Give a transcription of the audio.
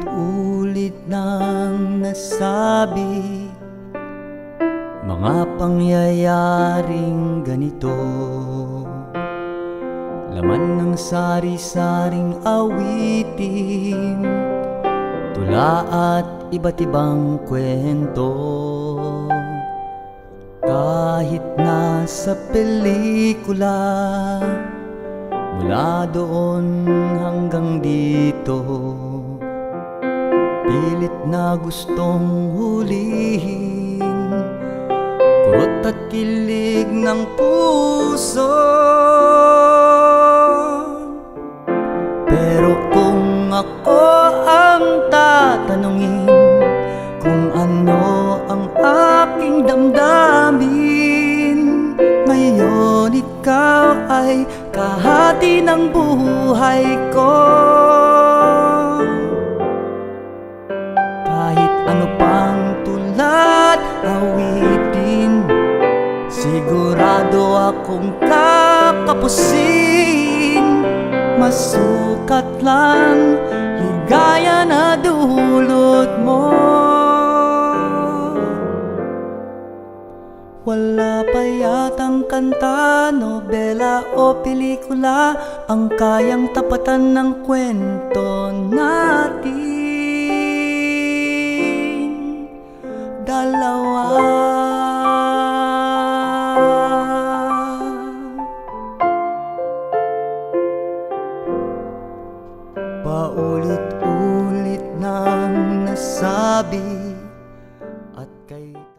Paulit-ulit nang nasabi mga pangyayaring ganito, laman ng sari-saring awitin, tula at iba't ibang kwento. Kahit nasa pelikula, mula doon hanggang dito, pilit na gustong hulihin kurot at kilig ng puso. Pero kung ako ang tatanungin kung ano ang aking damdamin, ngayon ikaw ay kahati ng buhay ko. Kahit ano pang tula't awitin, sigurado akong kakapusin. Masukat lang ligaya na dulot mo. Wala pa yatang kanta, nobela o pelikula ang kayang tapatan ng kwento natin dalawa. Paulit-ulit nang nasabi